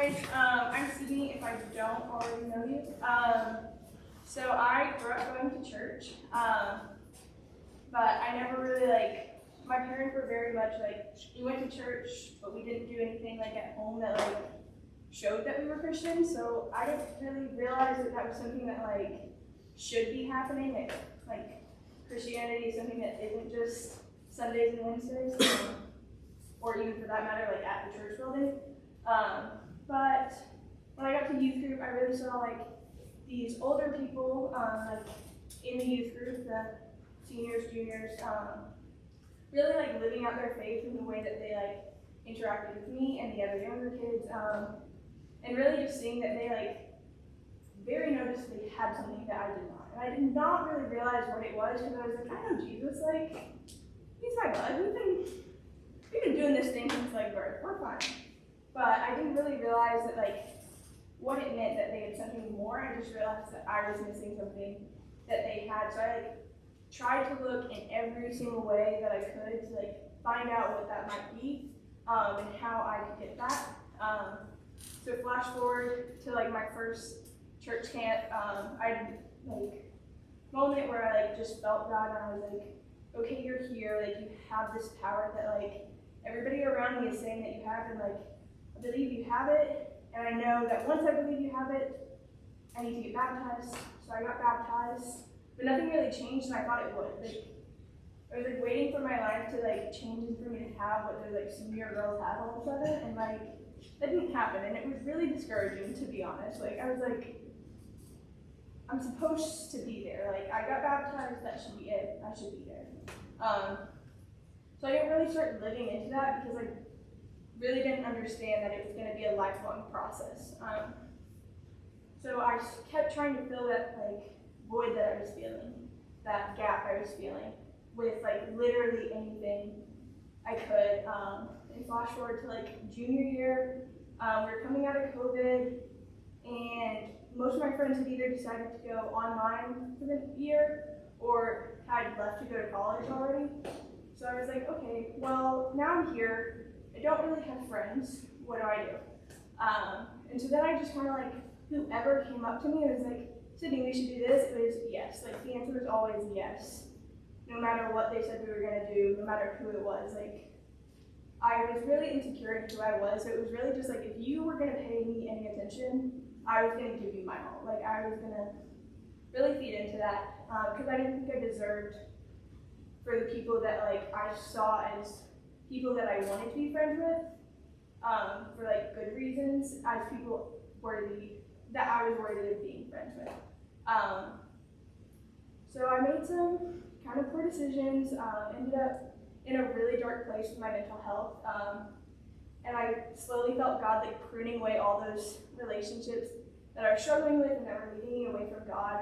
guys, I'm Sydney, if I don't already know you. So I grew up going to church, but I never really, my parents were very much we went to church, but we didn't do anything at home that showed that we were Christians, so I didn't really realize that that was something that should be happening, Christianity is something that isn't just Sundays and Wednesdays, or even for that matter, at the church building. But when I got to youth group, I really saw these older people in the youth group, the seniors, juniors, really living out their faith in the way that they interacted with me and the other younger kids, and really just seeing that they very noticeably had something that I did not. And I did not really realize what it was because I was I know Jesus, he's my bud. We've been doing this thing since birth. We're fine. But I didn't really realize that what it meant that they had something more. I just realized that I was missing something that they had. So I tried to look in every single way that I could to find out what that might be, and how I could get that. So flash forward to my first church camp. I had moment where I just felt God, and I was okay, you're here. You have this power that everybody around me is saying that you have, and I believe you have it. And I know that once I believe you have it, I need to get baptized. So I got baptized, but nothing really changed, and I thought it would. I was waiting for my life to change and for me to have what those senior girls have all of a sudden, and that didn't happen, and it was really discouraging, to be honest. I was I'm supposed to be there. I got baptized, that should be it. I should be there. So I didn't really start living into that because I really didn't understand that it was going to be a lifelong process. So I kept trying to fill that void that I was feeling, that gap I was feeling, with literally anything I could. And flash forward to junior year, we were coming out of COVID, and most of my friends had either decided to go online for the year or had left to go to college already. So I was okay, well, now I'm here. I don't really have friends. What do I do? And so then I just kind of whoever came up to me and was Sydney, we should do this, it was yes. The answer was always yes. No matter what they said we were going to do, no matter who it was. I was really insecure in who I was. So it was really just if you were going to pay me any attention, I was going to give you my all. I was going to really feed into that because I didn't think I deserved for the people that I saw as people that I wanted to be friends with, for good reasons, as people worthy that I was worthy of being friends with. So I made some kind of poor decisions, ended up in a really dark place with my mental health, and I slowly felt God pruning away all those relationships that I was struggling with and that were leading me away from God.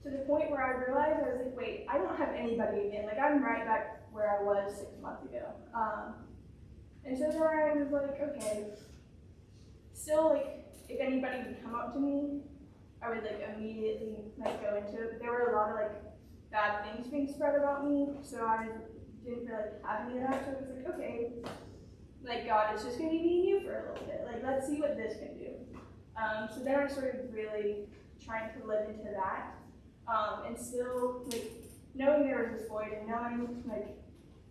To the point where I realized I was wait, I don't have anybody again. I'm right back where I was 6 months ago. And so then I was okay, still if anybody would come up to me, I would immediately go into it. There were a lot of bad things being spread about me, so I didn't really have any of that. So I was okay, God, it's just gonna be me and you for a little bit. Let's see what this can do. So then I started really trying to live into that, and still knowing there was this void, and knowing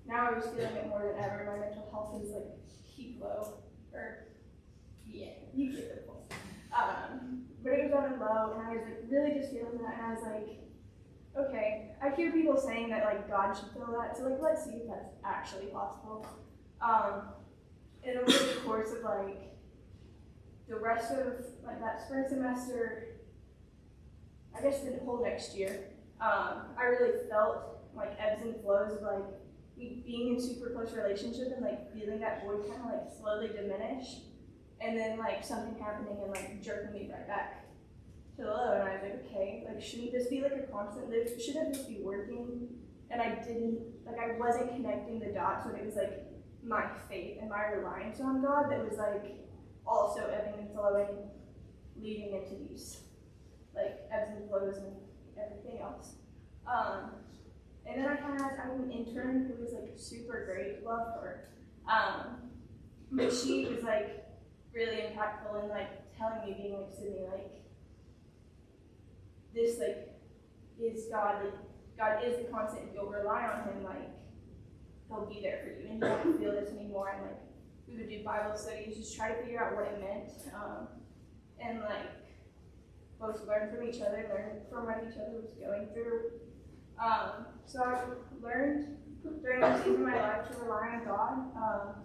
now I was feeling it more than ever. My mental health is peak low, or yeah, you get the point. But it was on a low, and I was really just feeling that, and I was okay, I hear people saying that God should feel that, so let's see if that's actually possible. And over the course of the rest of that spring semester, I guess the whole next year, I really felt ebbs and flows of me being in super close relationship and feeling that void kind of slowly diminish, and then something happening and jerking me right back to the low. And I was okay, shouldn't this be a constant loop? Shouldn't this be working? And I didn't, I wasn't connecting the dots when it was my faith and my reliance on God that was also ebbing and flowing, leading into these ebbs and flows and everything else. And then I had an intern who was super great, love her. But she was really impactful in like telling me, being like, Sydney, like this like is God, like God is the constant. If you'll rely on him, like he'll be there for you, and you don't feel this anymore. And like we would do Bible studies, just try to figure out what it meant, and like both learn from each other, learn from what each other was going through. So I learned during that season of my life to rely on God.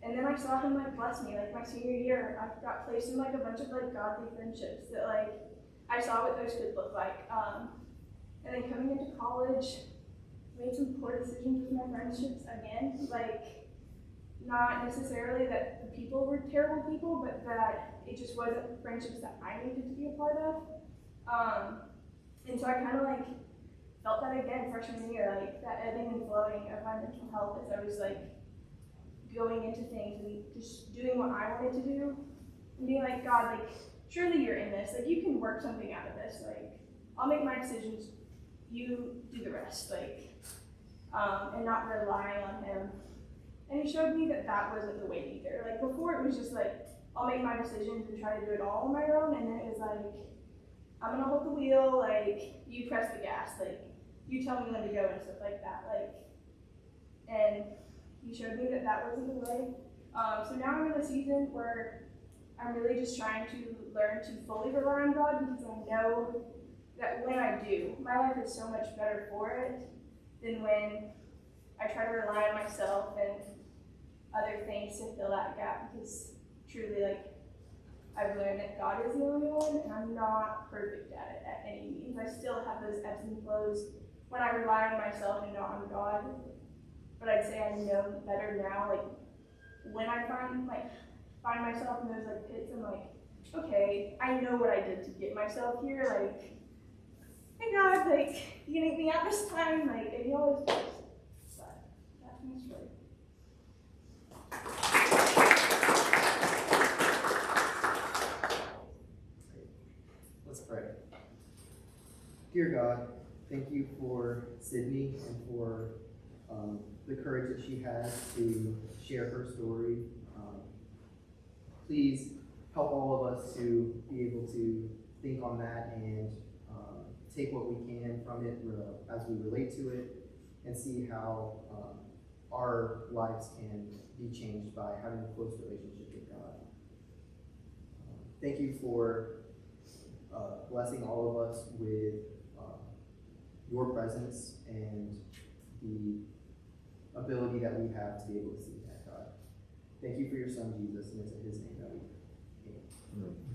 And then I saw him like bless me. Like my senior year, I got placed in like a bunch of like godly friendships that like I saw what those could look like. And then coming into college, made some poor decisions with my friendships again. Like not necessarily that the people were terrible people, but that it just wasn't friendships that I needed to be a part of. And so I kind of like felt that again freshman year, like that ebbing and flowing of my mental health as I was like going into things and just doing what I wanted to do and being like, God, like surely you're in this, like you can work something out of this, like I'll make my decisions, you do the rest, like and not relying on him. And he showed me that that wasn't the way either. Like before it was just like I'll make my decisions and try to do it all on my own, and then it was like I'm gonna hold the wheel, like you press the gas, like you tell me when to go and stuff like that, like. And he showed me that that wasn't the way. So now I'm in a season where I'm really just trying to learn to fully rely on God, because I know that when I do, my life is so much better for it than when I try to rely on myself and other things to fill that gap, because truly, like, I've learned that God is the only one, and I'm not perfect at it at any means. I still have those ebbs and flows when I rely on myself and not on God. But I'd say I know better now, like, when I find myself in those, like, pits, I'm like, okay, I know what I did to get myself here, like, hey God, like, you didn't get me out this time, like, and he always does. But that's my story. Let's pray. Dear God, thank you for Sydney and for the courage that she has to share her story. Please help all of us to be able to think on that and take what we can from it as we relate to it, and see how our lives can be changed by having a close relationship with God. Thank you for blessing all of us with your presence and the ability that we have to be able to see that, God. Thank you for your son, Jesus, and it's in his name that we pray. Amen.